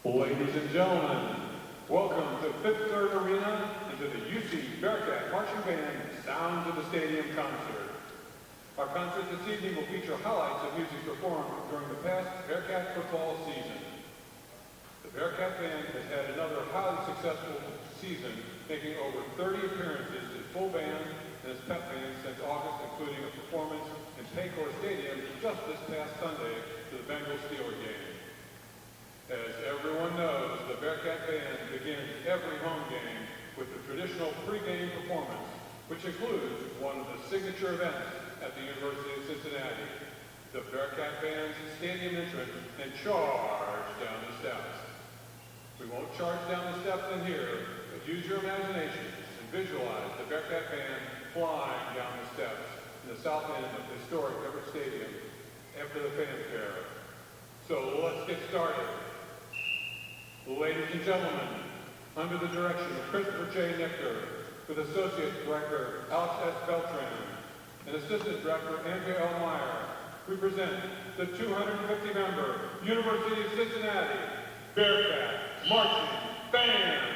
Ladies and gentlemen, welcome to Fifth Third Arena and to the UC Bearcat Marching Band Sounds of the Stadium concert. Our concert this evening will feature highlights of music performed during the past Bearcat football season. The Bearcat Band has had another highly successful season, making over 30 appearances in full band and as pep band since August, including a performance in Paycor Stadium just this past Sunday to the Bengal Steeler game. As everyone knows, the Bearcat Band begins every home game with the traditional pregame performance, which includes one of the signature events at the University of Cincinnati, the Bearcat Band's stadium entrance and charge down the steps. We won't charge down the steps in here, but use your imaginations and visualize the Bearcat Band flying down the steps in the south end of the historic Everett Stadium after the Fanfare. So let's get started. Ladies and gentlemen, under the direction of Christopher J. Nichter, with Associate Director Alex S. Beltran and Assistant Director Andrea L. Meyer, we present the 250-member University of Cincinnati Bearcat Marching Band.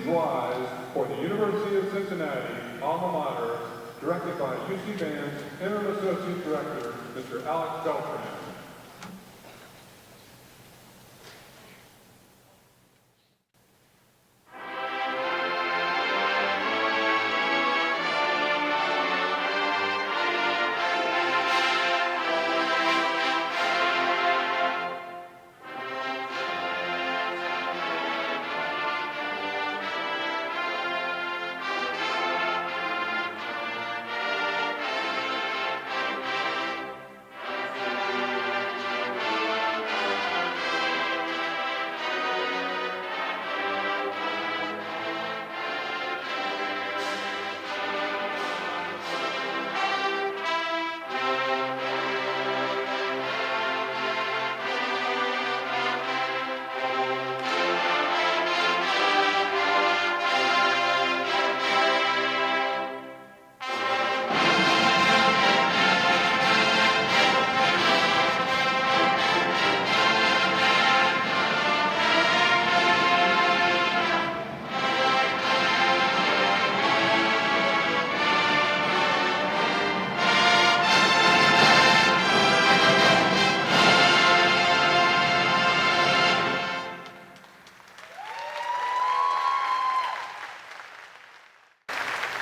Please rise for the University of Cincinnati, Alma Mater, directed by UC Band's Interim Associate Director, Mr. Alex Beltran.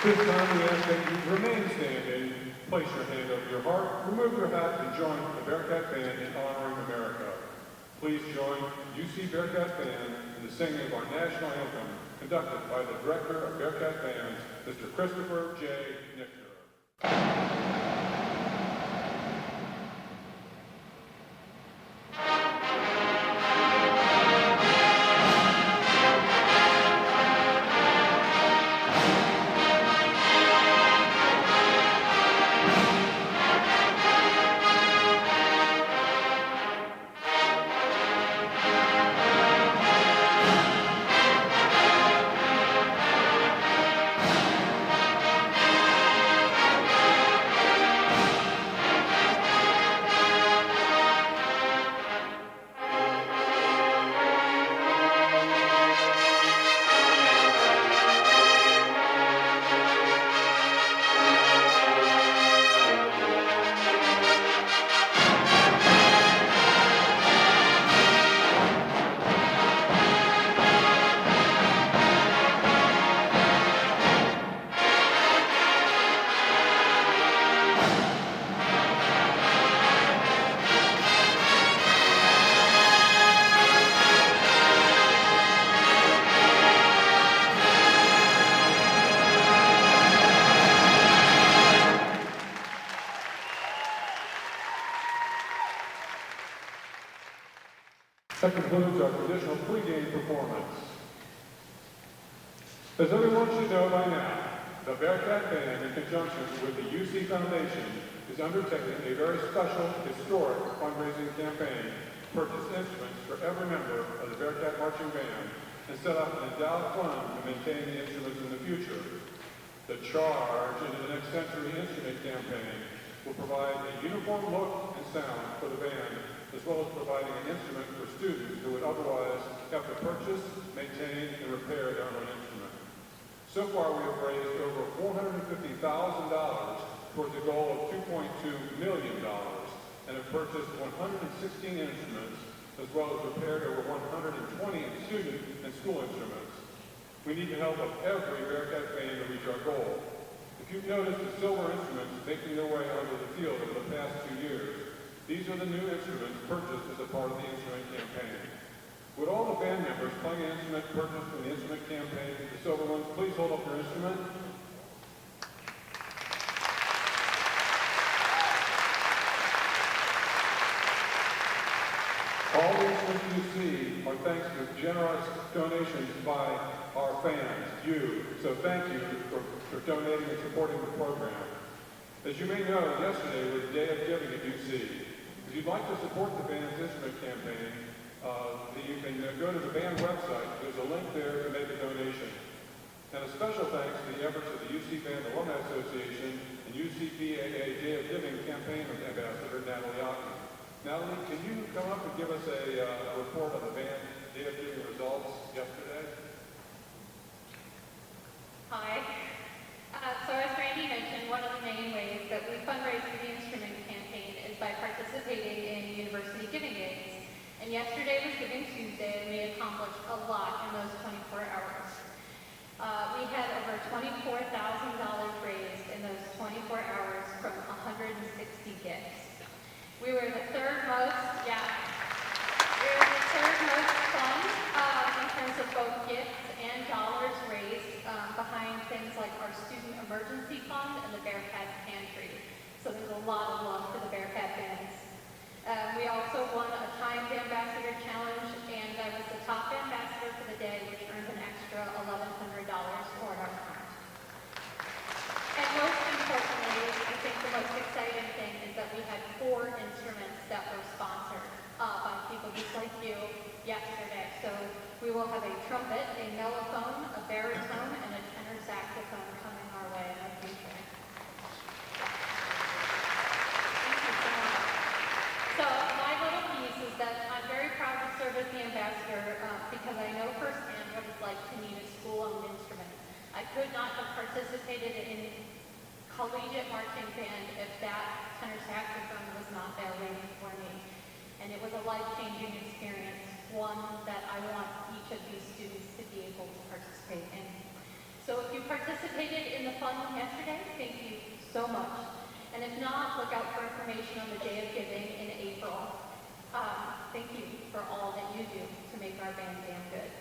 This time we ask that you remain standing, place your hand over your heart, remove your hat, and join the Bearcat Band in honoring America. Please join UC Bearcat Band in the singing of our national anthem, conducted by the Director of Bearcat Bands, Mr. Christopher J. Nichter. That concludes our traditional pregame performance. As everyone should know by now, the Bearcat Band, in conjunction with the UC Foundation, is undertaking a very special, historic fundraising campaign to purchase instruments for every member of the Bearcat Marching Band and set up an endowed fund to maintain the instruments in the future. The charge into the Next Century Instrument campaign will provide a uniform look and sound for the band, as well as providing an instrument for students who would otherwise have to purchase, maintain, and repair their own instrument. So far, we have raised over $450,000 towards a goal of $2.2 million and have purchased 116 instruments, as well as repaired over 120 student and school instruments. We need the help of every Bearcat band to reach our goal. If you've noticed the silver instruments making their way onto the field over the past 2 years, these are the new instruments purchased as a part of the instrument campaign. Would all the band members playing an instrument purchased from the instrument campaign, the silver ones, please hold up their instrument? All the instruments you see are thanks to generous donations by our fans, you. So thank you for donating and supporting the program. As you may know, yesterday was the Day of Giving at UC. If you'd like to support the band's instrument campaign, you can go to the band website. There's a link there to make a donation. And a special thanks to the efforts of the UC Band Alumni Association and UCBAA Day of Giving campaign ambassador, Natalie Otten. Natalie, can you come up and give us a report of the band Day of Giving results yesterday? Hi. So as Randy mentioned, one of the main ways that we fundraise for the instrument campaign is by participating in university giving days. And yesterday was Giving Tuesday, and we accomplished a lot in those 24 hours. We had over $24,000 raised in those 24 hours from 160 gifts. We were the third most fund in terms of both gifts and dollars raised behind things like our Student Emergency Fund and the Bearcat Pantry. So there's a lot of love for the Bearcat bands. We also won a Timed Ambassador Challenge, and I was the top ambassador for the day, which earned an extra $1,100 toward our fund. And most importantly, I think the most exciting thing is that we had 4 instruments that were sponsored by people just like you yesterday. So we will have a trumpet, a mellophone, a baritone, and a tenor saxophone coming our way in the future. Thank you so much. So my little piece is that I'm very proud to serve as the ambassador because I know firsthand what it's like to need a school-owned instrument. I could not have participated in collegiate marching band if that tenor saxophone was not there waiting for me. And it was a life-changing experience, one that I want each of these students to be able to participate in. So if you participated in the fund yesterday, thank you so much. And if not, look out for information on the Day of Giving in April. Thank you for all that you do to make our band damn good.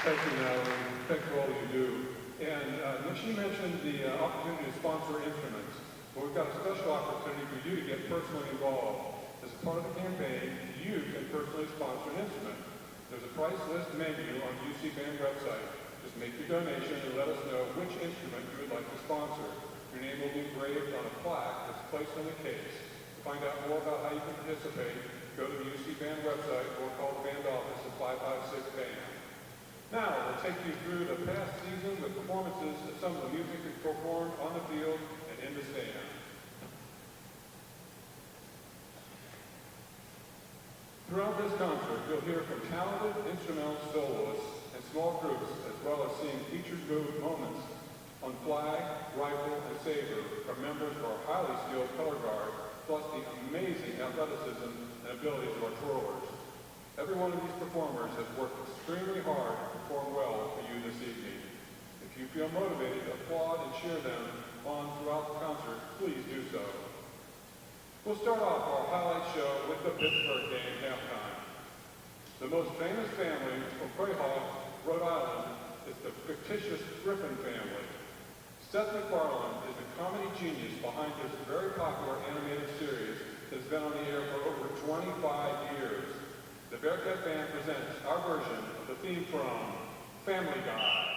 Thank you, Natalie. Thanks for all that you do. And she mentioned the opportunity to sponsor instruments. Well, we've got a special opportunity for you to get personally involved. As part of the campaign, you can personally sponsor an instrument. There's a price list menu on the UC Band website. Just make your donation and let us know which instrument you would like to sponsor. Your name will be engraved on a plaque that's placed on the case. To find out more about how you can participate, go to the UC Band website or call the band office at 556-BAND. Now, we'll take you through the past season with performances of some of the music we performed on the field and in the stand. Throughout this concert, you'll hear from talented instrumental soloists and small groups, as well as seeing featured moments on flag, rifle, and saber from members of our highly skilled color guard, plus the amazing athleticism and abilities of our twirlers. Every one of these performers has worked extremely hard to perform well for you this evening. If you feel motivated to applaud and cheer them on throughout the concert, please do so. We'll start off our highlight show with the Pittsburgh game halftime. The most famous family from Quahog, Rhode Island, is the fictitious Griffin family. Seth MacFarlane is the comedy genius behind this very popular animated series that has been on the air for over 25 years. The Bearcat Band presents our version of the theme from Family Guy.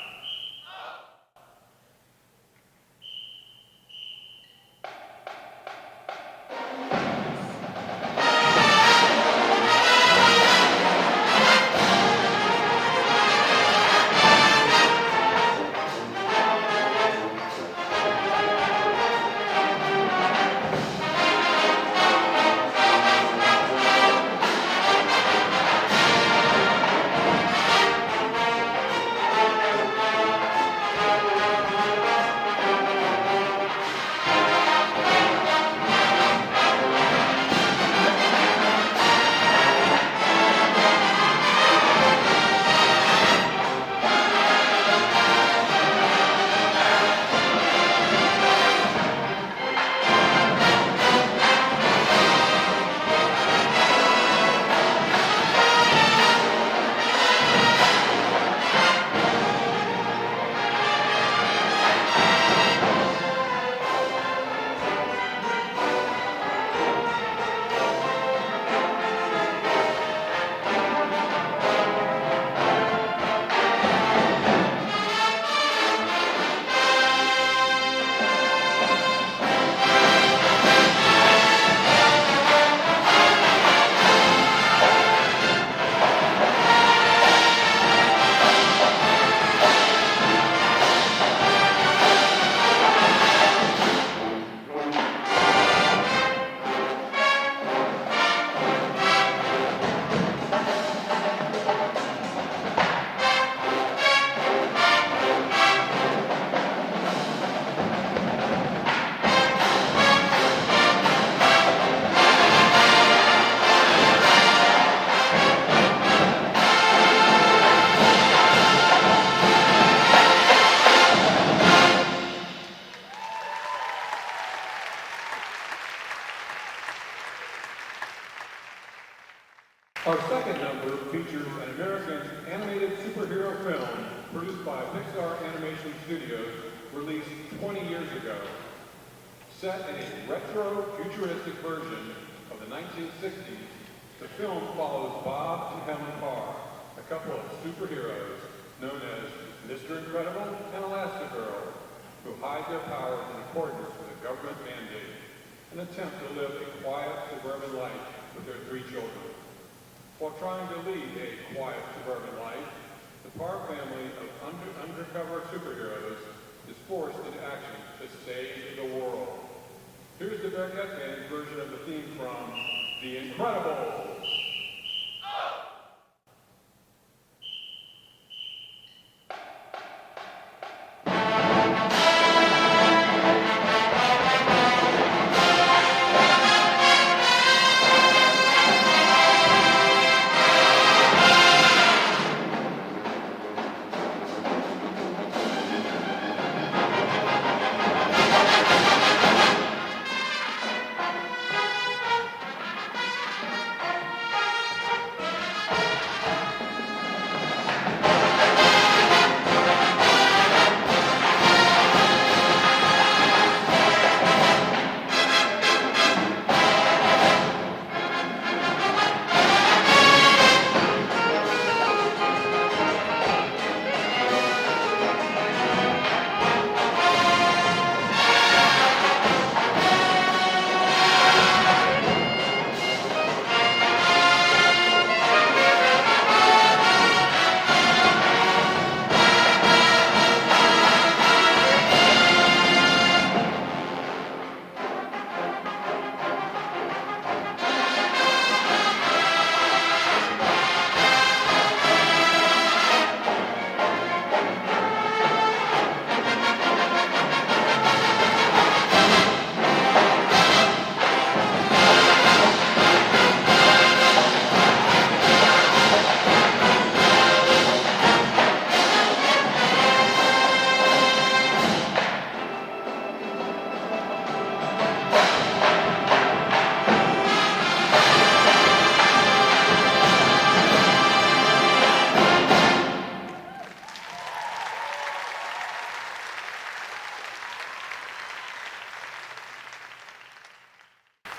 Our second number features an American animated superhero film produced by Pixar Animation Studios, released 20 years ago. Set in a retro, futuristic version of the 1960s, the film follows Bob and Helen Carr, a couple of superheroes known as Mr. Incredible and Elastigirl, who hide their powers in accordance with a government mandate and attempt to live a quiet suburban life with their 3 children. While trying to lead a quiet suburban life, the Parr family of undercover superheroes is forced into action to save the world. Here's the Bearcat Band's version of the theme from The Incredibles.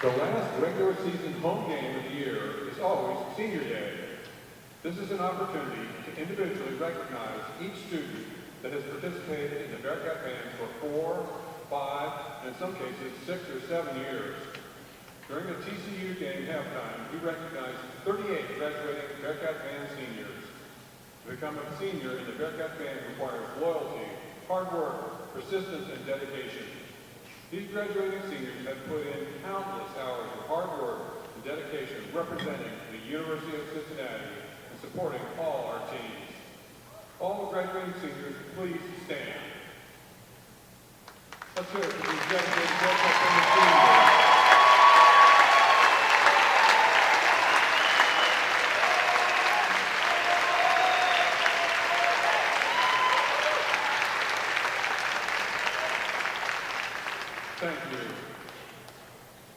The last regular season home game of the year is always Senior Day. This is an opportunity to individually recognize each student that has participated in the Bearcat Band for 4, 5, and in some cases 6 or 7 years. During the TCU game halftime, we recognized 38 graduating Bearcat Band seniors. To become a senior in the Bearcat Band requires loyalty, hard work, persistence, and dedication. These graduating seniors have put in countless hours of hard work and dedication representing the University of Cincinnati and supporting all our teams. All the graduating seniors, please stand. Let's hear it for these dedicated Bearcat Band seniors. Thank you.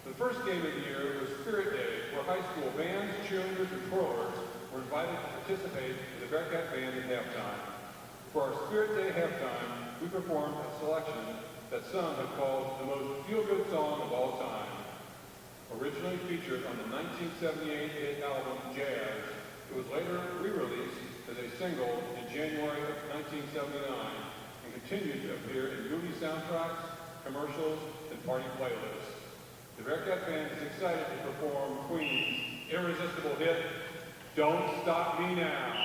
The first game of the year was Spirit Day, where high school bands, cheerleaders, and twirlers were invited to participate in the Bearcat Band at halftime. For our Spirit Day halftime, we performed a selection that some have called the most feel-good song of all time. Originally featured on the 1978 hit album Jazz, it was later re-released as a single in January of 1979 and continued to appear in movie soundtracks, commercials, and party playlists. The Bearcat Band is excited to perform Queen's irresistible hit, Don't Stop Me Now.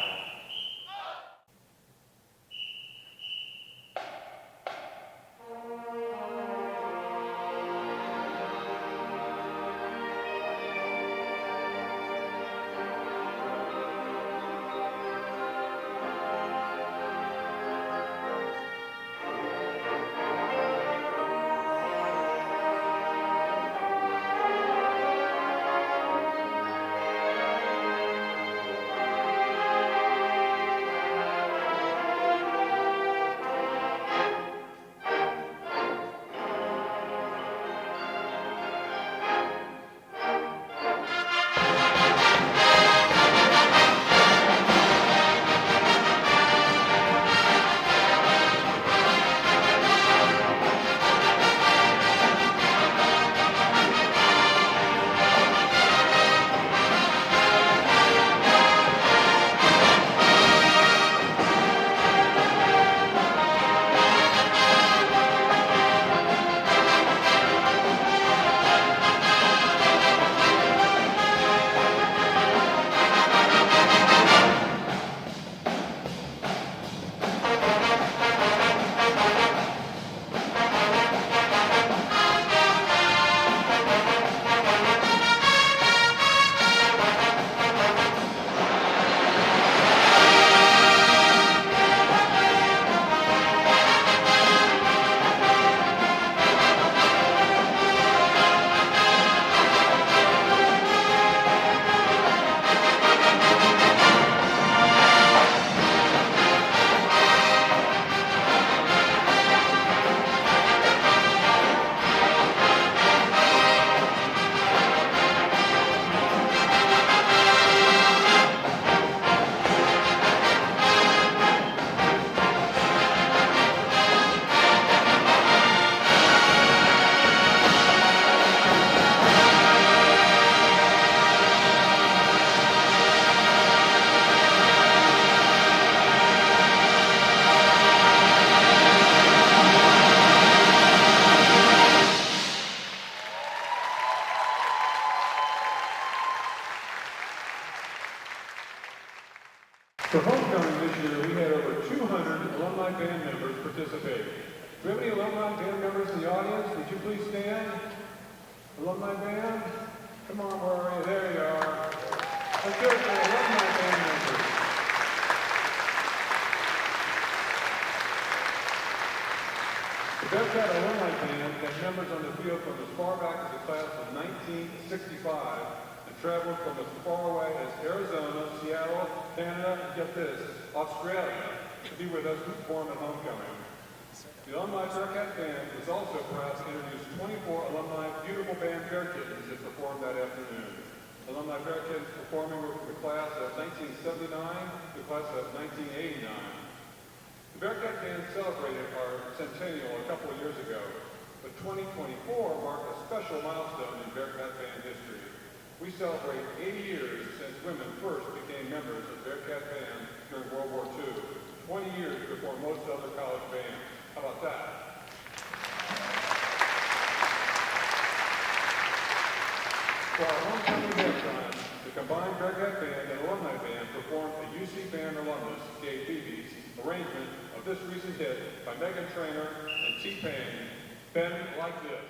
alumni band members in the audience, would you please stand? Alumni band? Come on, where are you? There you are. Let's do it for the alumni band members. The Bearcat Alumni Band had members on the field from as far back as the class of 1965 and traveled from as far away as Arizona, Seattle, Canada, and get this, Australia, to be with us to perform at homecoming. The Alma Mater Bearcat Band was also proud to introduce 24 alumni beautiful band Bearcats that performed that afternoon. Alumni Bearcats performing with the class of 1979 to the class of 1989. The Bearcat Band celebrated our centennial a couple of years ago, but 2024 marked a special milestone in Bearcat Band history. We celebrate 80 years since women first became members of Bearcat Band during World War II, 20 years before most other college bands. How about that? For our homecoming halftime, the combined Bearcat Band and Alumni Band performed a UC Band alumnus, Gabe Beebe's, arrangement of this recent hit by Meghan Trainor and T-Pain, "Been Like This."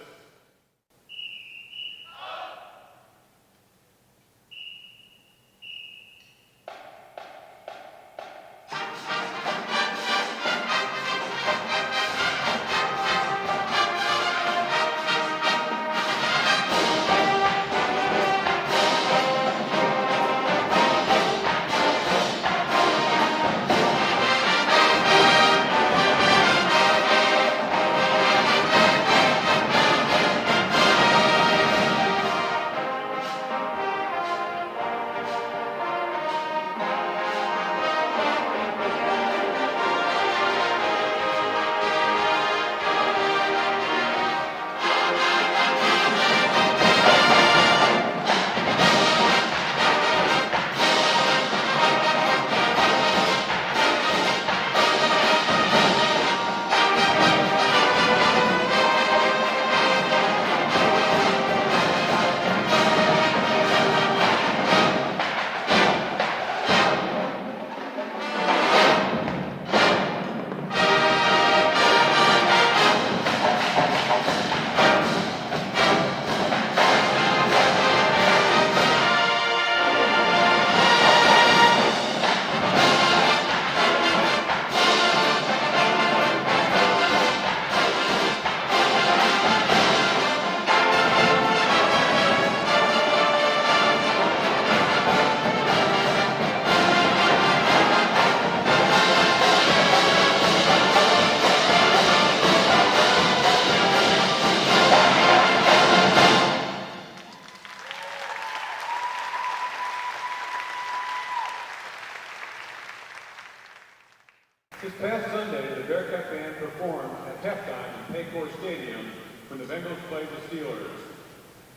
This past Sunday, the Bearcat Band performed at halftime in Paycor Stadium when the Bengals played the Steelers.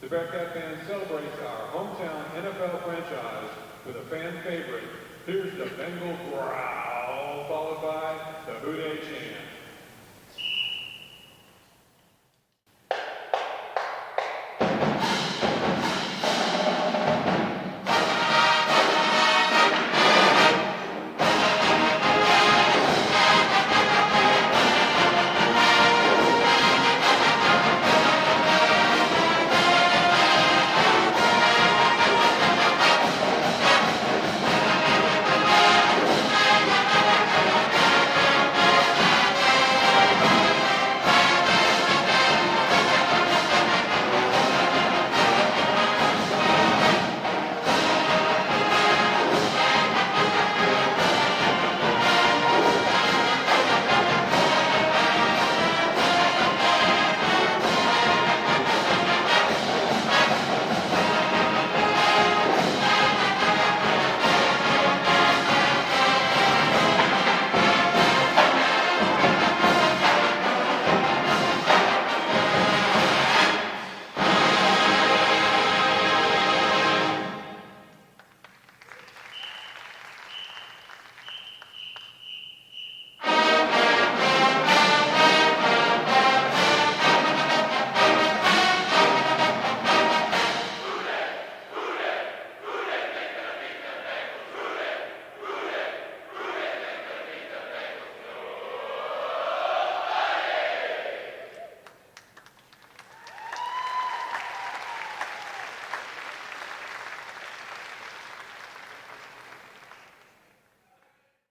The Bearcat Band celebrates our hometown NFL franchise with a fan favorite. Here's the Bengal Growl, followed by the Who Dey chant.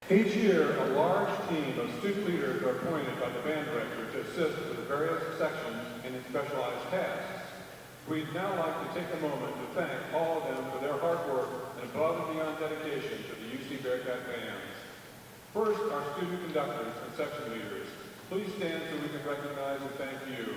Each year, a large team of student leaders are appointed by the band director to assist with the various sections and in specialized tasks. We'd now like to take a moment to thank all of them for their hard work and above and beyond dedication to the UC Bearcat bands. First, our student conductors and section leaders. Please stand so we can recognize and thank you.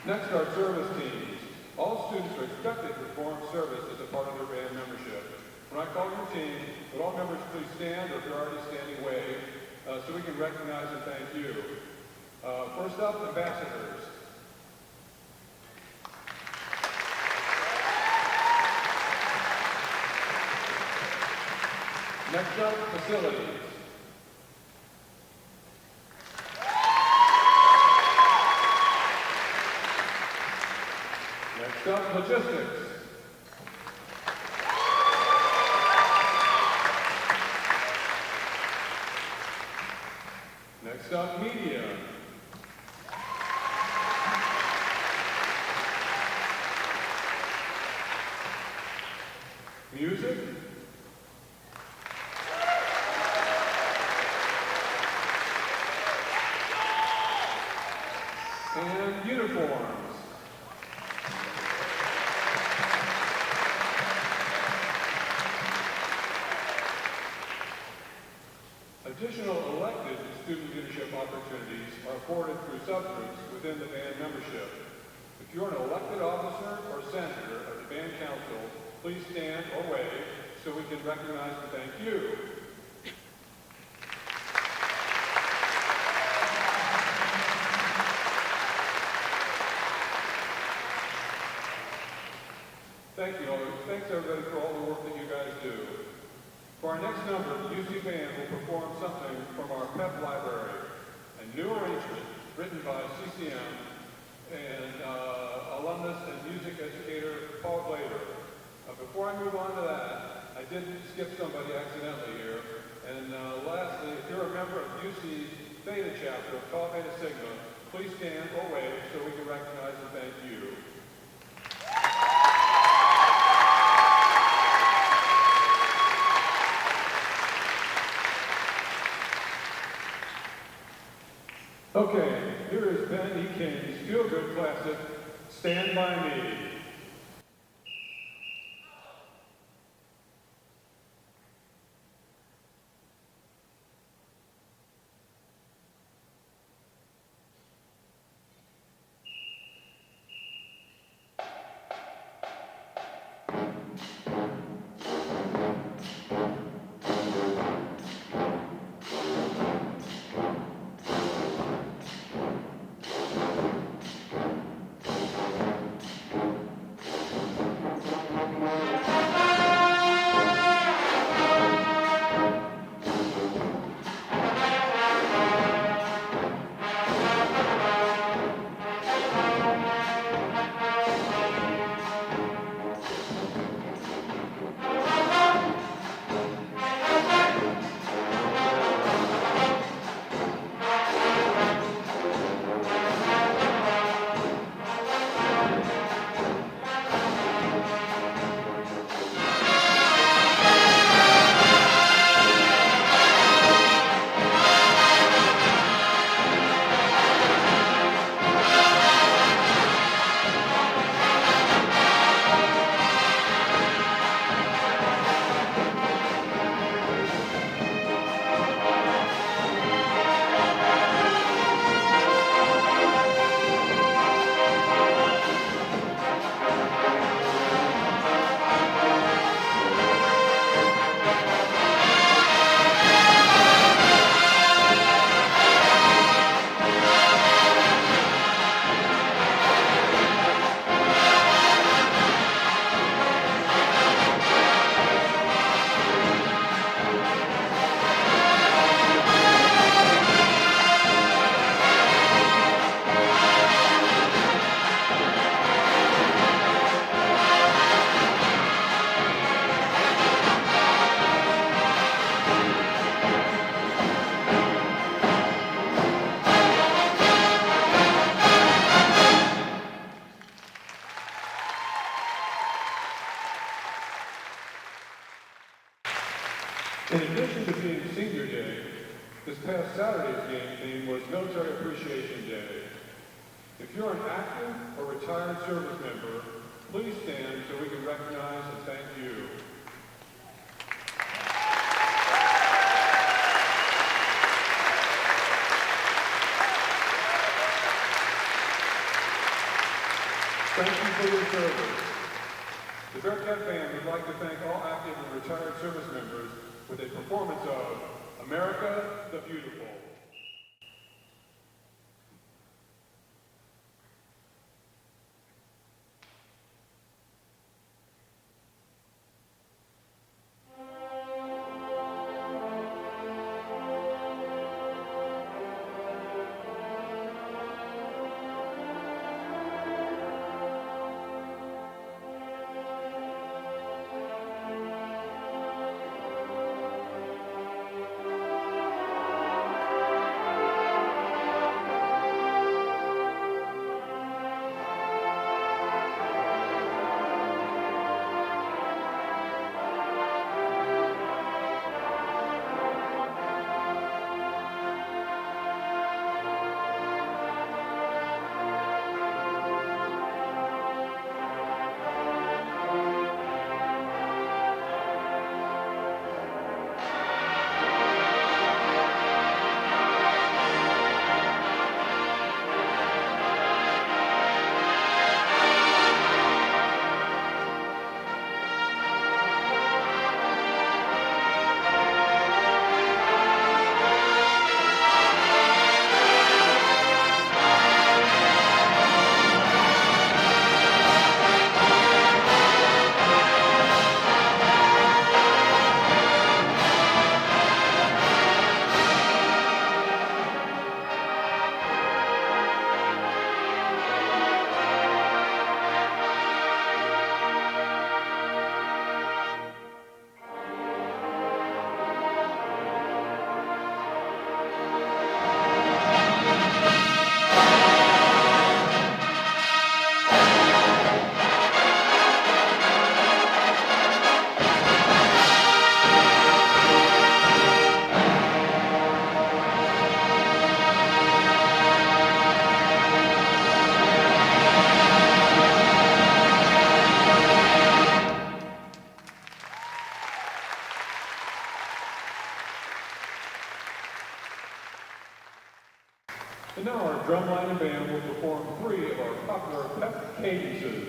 Next, our service teams. All students are expected to perform service as a part of their band membership. When I call your team, would all members please stand, or if you're already standing, wave, so we can recognize and thank you. First up, ambassadors. Next up, facilities. Next up, logistics. Next up, media. Music. And uniforms. Additional elected student leadership opportunities are afforded through subgroups within the band membership. If you're an elected officer or senator of the band council, please stand or wave so we can recognize and thank you. Thank you all. Thanks everybody for all the work that you guys do. For our next number, the UC Band will perform something from our PEP library, a new arrangement written by CCM and alumnus and music educator Paul Glader. Before I move on to that, I did skip somebody accidentally here. And lastly, if you're a member of UC's Theta chapter of Tau Beta Sigma, please stand or wave so we can recognize and thank you. Okay, here is Ben E. King's feel-good classic, Stand By Me. In addition to being Senior Day, this past Saturday's game theme was Military Appreciation Day. If you're an active or retired service member, please stand so we can recognize and thank you. Thank you for your service. The Bearcat Band would like to thank all active and retired service members with a performance of America the Beautiful. And now our drumline and band will perform 3 of our popular pep cadences.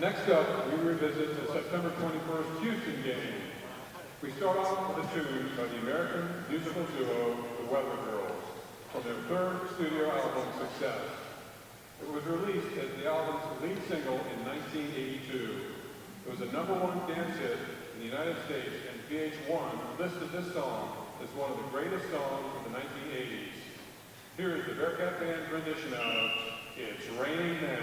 Next up, we revisit the September 21st Houston game. We start off with a tune by the American musical duo, the Weather Girls, from their third studio album, Success. It was released as the album's lead single in 1982. It was a #1 dance hit in the United States, and VH1 listed this song as one of the greatest songs of the 1980s. Here is the Bearcat Band's rendition of It's Raining Men.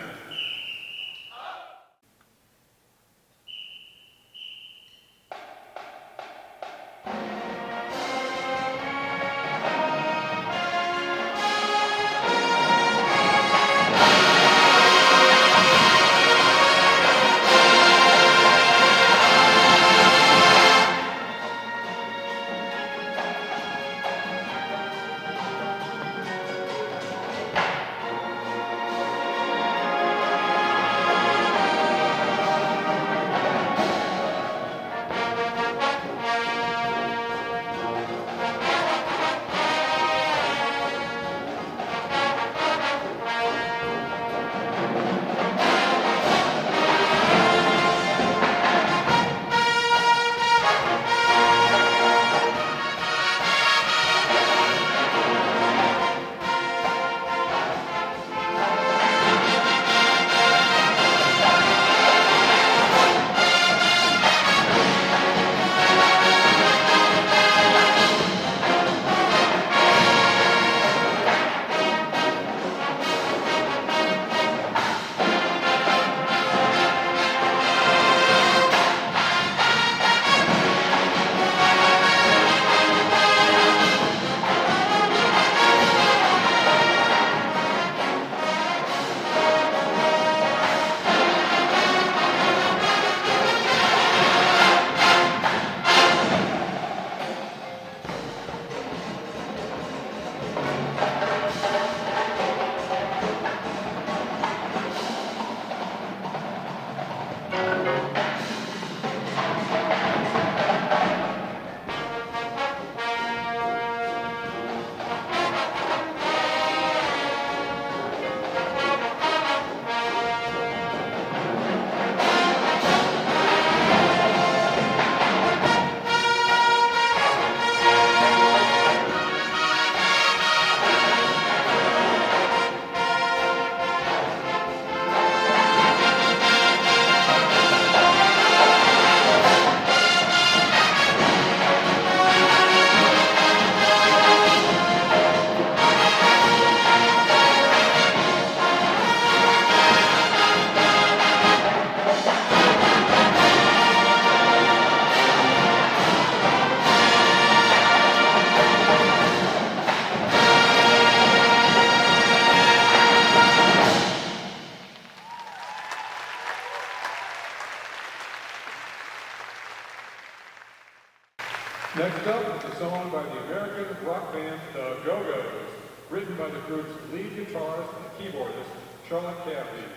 Next up is a song by the American rock band The Go-Go's, written by the group's lead guitarist and keyboardist, Charlotte Caffey.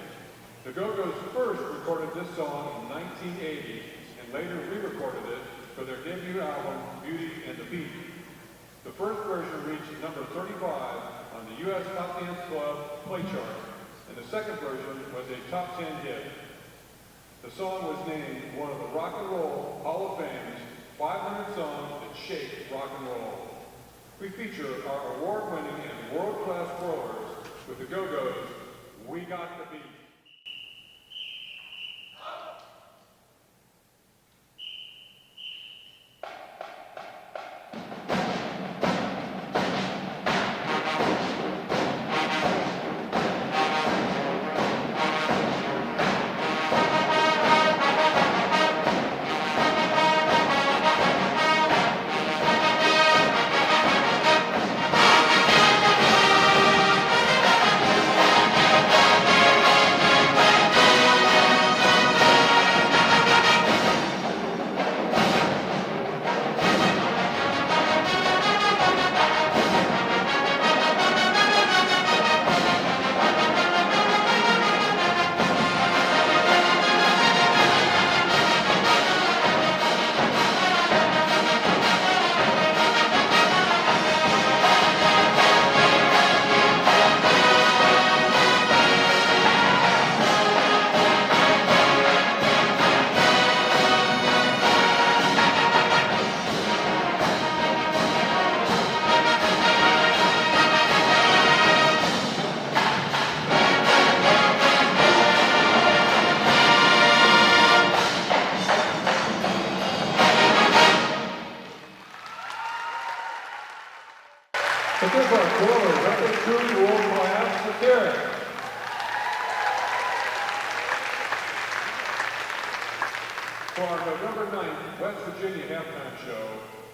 The Go-Go's first recorded this song in 1980 and later re-recorded it for their debut album, Beauty and the Beat. The first version reached number 35 on the U.S. Hot Dance Club play chart, and the second version was a top 10 hit. The song was named one of the Rock and Roll Hall of Fame's 500 songs that shake rock and roll. We feature our award-winning and world-class rollers with the Go-Go's, We Got the Beat. For our November 9th West Virginia halftime show,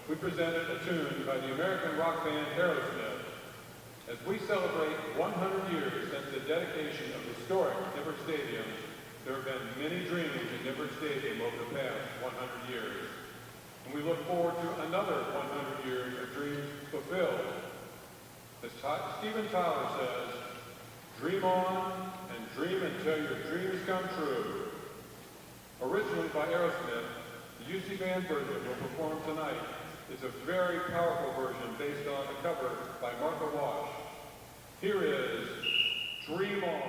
we presented a tune by the American rock band Aerosmith. As we celebrate 100 years since the dedication of historic Nibbert Stadium, there have been many dreams at Nibbert Stadium over the past 100 years. And we look forward to another 100 years of dreams fulfilled. As Steven Tyler says, dream on and dream until your dreams come true. Originally by Aerosmith, the UC Band version we'll perform tonight is a very powerful version based on a cover by Martha Wash. Here is Dream On.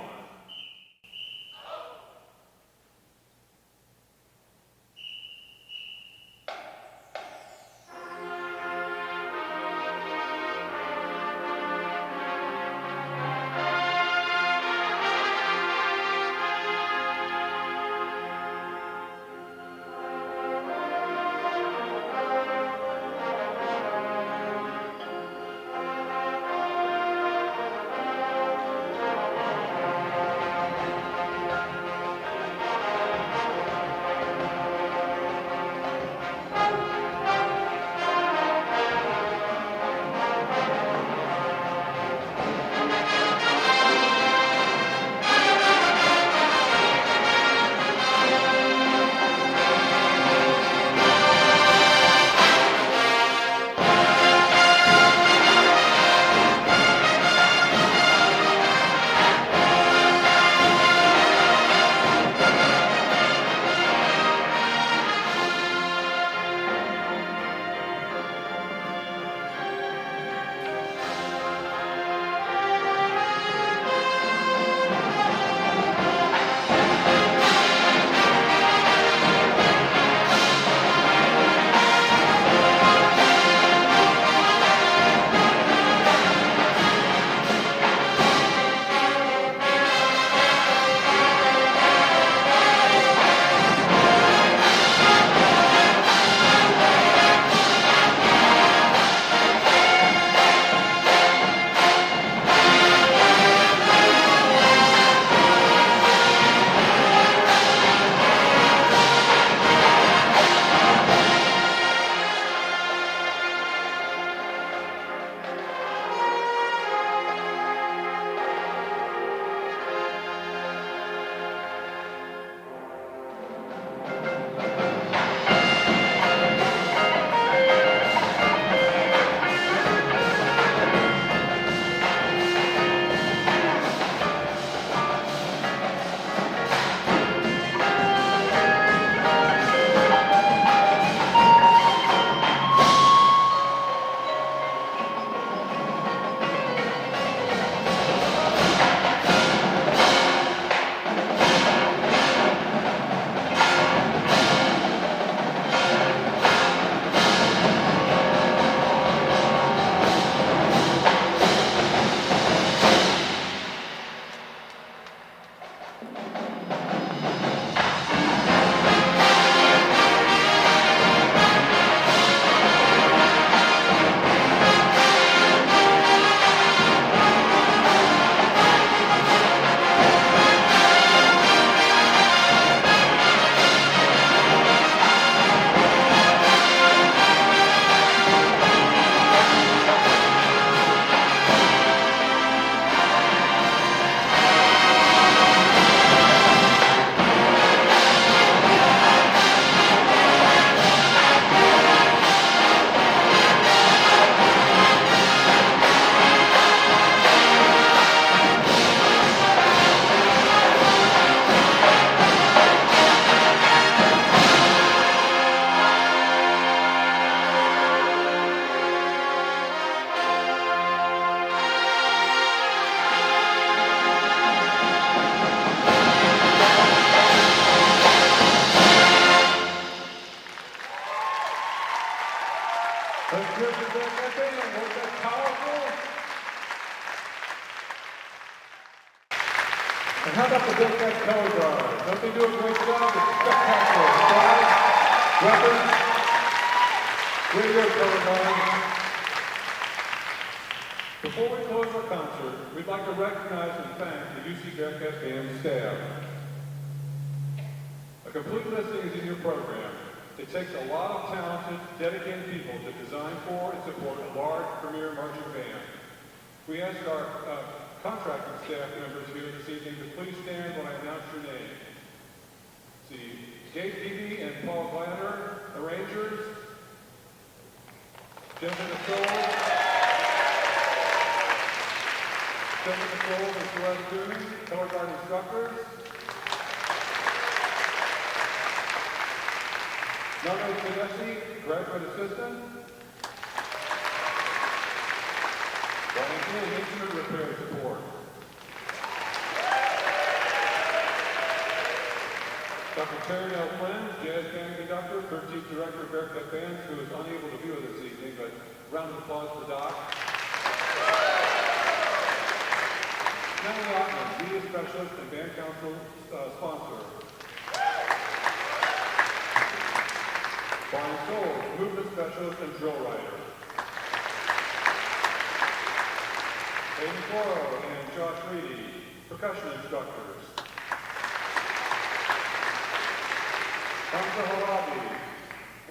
Let's hear for that band. Was that powerful? And how about the Bearcat color guard? Don't they do a great job? It's spectacular. Flags, weapons, radio color guard. Before we close our concert, we'd like to recognize and thank the UC Bearcat Band staff. A complete listing is in your program. It takes a lot of talented, dedicated people to design for and support a large premier marching band. We ask our contracting staff members here this evening to please stand when I announce your name. See, Dave Beebe and Paul Gladner, arrangers. Jennifer Soul. Jennifer Soul and Celeste Doon, color guard instructors. Nano Tedeschi, graduate assistant. Volunteer instrument repair support. Dr. Terry L. Flynn, jazz band conductor, 13th director of Bearcat Bands, who is unable to be with us this evening, but round of applause for Doc. Natalie Ottman, media specialist and band council sponsor. Brian Soul, movement specialist and drill writer. Hayden Coro and Josh Reedy, percussion instructors. Hamza Harabi,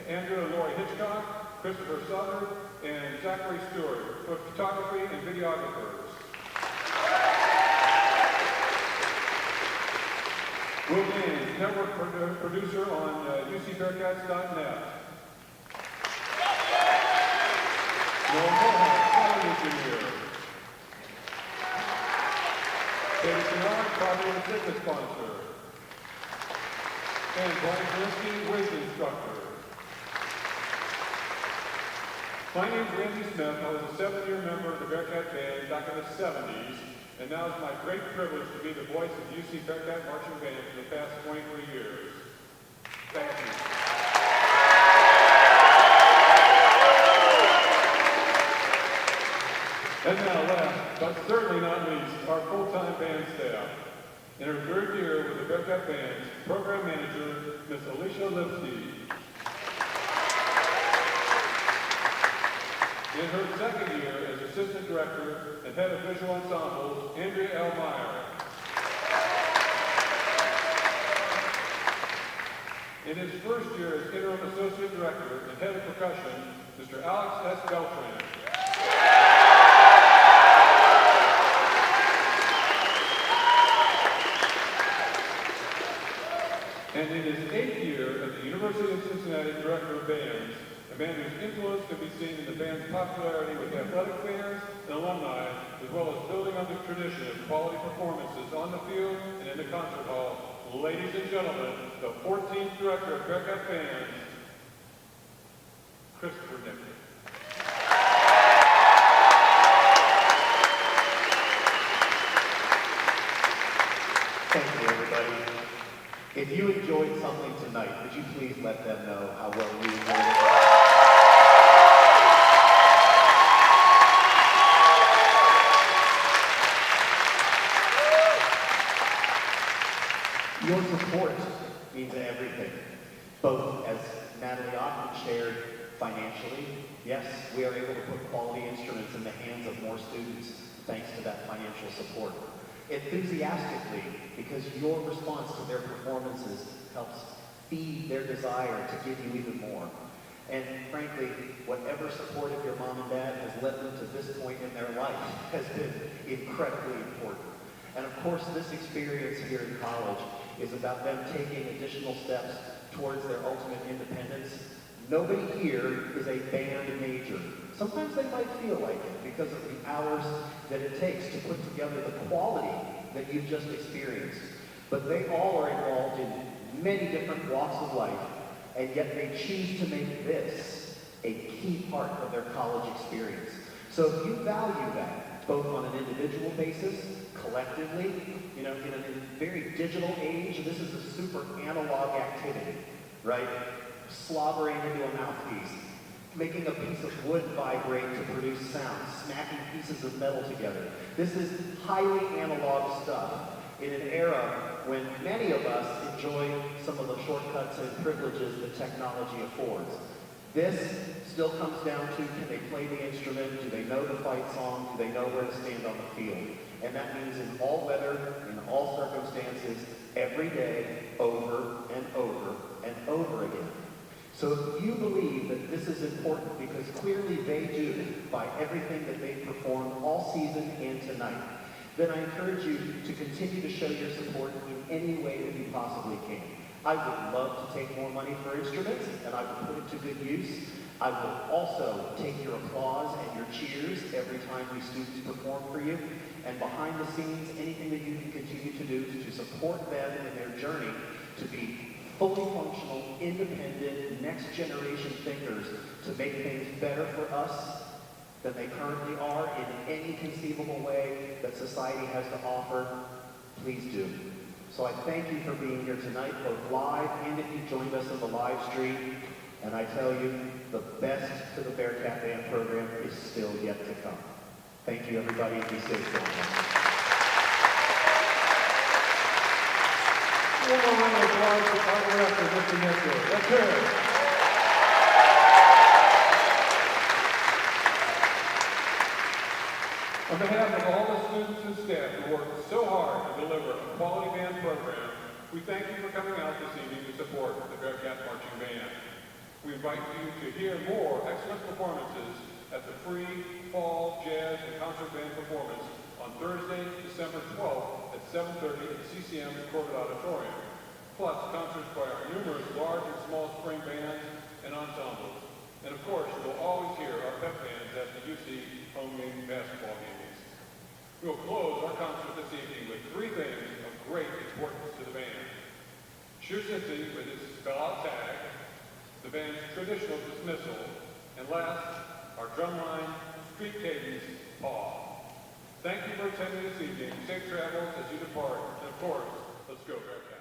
Andrew and Lori Hitchcock, Christopher Southern, and Zachary Stewart, for photography and videographers. Will Gaines, network producer on UCBearcats.net. Noel Mohawk, sound engineer. David Kennard, travel and fitness sponsor. And Brian Kalinsky, weight instructor. My name is Randy Smith. I was a 7-year member of the Bearcat Band back in the 70s, and now it's my great privilege to be the voice of UC Bearcat Marching Band for the past 23 years. Thank you. And now last, but certainly not least, our full-time band staff. In her third year with the Bearcat Band's program manager, Ms. Alicia Lipsky. In her second year as assistant director and head of visual ensembles, Andrea L. Meyer. In his first year as interim associate director and head of percussion, Mr. Alex S. Beltran. And in his 8th year as the University of Cincinnati Director of Bands, a man whose influence can be seen in the band's popularity with athletic fairs and alumni, as well as building on the tradition of quality performances on the field and in the concert hall. Ladies and gentlemen, the 14th Director of Bearcat Bands, Christopher Nichols. Thank you, everybody. If you enjoyed something tonight, would you please let them know how well you enjoyed it? Your support means everything, both as Natalie often shared financially. Yes, we are able to put quality instruments in the hands of more students thanks to that financial support. Enthusiastically, because your response to their performances helps feed their desire to give you even more. And frankly, whatever support of your mom and dad has led them to this point in their life has been incredibly important. And of course, this experience here in college is about them taking additional steps towards their ultimate independence. Nobody here is a band major. Sometimes they might feel like it because of the hours that it takes to put together the quality that you've just experienced. But they all are involved in many different walks of life, and yet they choose to make this a key part of their college experience. So if you value that, both on an individual basis, collectively, in a very digital age, this is a super analog activity, right? Slobbering into a mouthpiece, making a piece of wood vibrate to produce sound, smacking pieces of metal together. This is highly analog stuff in an era when many of us enjoy some of the shortcuts and privileges that technology affords. This still comes down to, can they play the instrument? Do they know the fight song? Do they know where to stand on the field? And that means in all weather, in all circumstances, every day, over and over. So if you believe that this is important, because clearly they do by everything that they've performed all season and tonight, then I encourage you to continue to show your support in any way that you possibly can. I would love to take more money for instruments, and I would put it to good use. I will also take your applause and your cheers every time these students perform for you. And behind the scenes, anything that you can continue to do to support them in their journey to be fully functional, independent, next generation thinkers to make things better for us than they currently are in any conceivable way that society has to offer, please do. So I thank you for being here tonight, both live and if you joined us on the live stream. And I tell you, the best to the Bearcat Band program is still yet to come. Thank you, everybody, and be safe. One more round of applause for our director, Mr. Nestor. Let's hear it. On behalf of all the students and staff who worked so hard to deliver a quality band program, we thank you for coming out this evening to support the Bearcat Marching Band. We invite you to hear more excellent performances at the free fall jazz and concert band performance on Thursday, December 12th at 7:30 at the CCM's Corbett Auditorium, plus concerts by our numerous large and small spring bands and ensembles. And of course, you will always hear our pep bands at the UC home game basketball games. We will close our concert this evening with three things of great importance to the band. Cincy with its spell-out tag, the band's Traditional Dismissal, and last, our drumline, Street Cadence, Paul. Thank you for attending this evening. Safe travels as you depart, and of course, let's go Bearcat.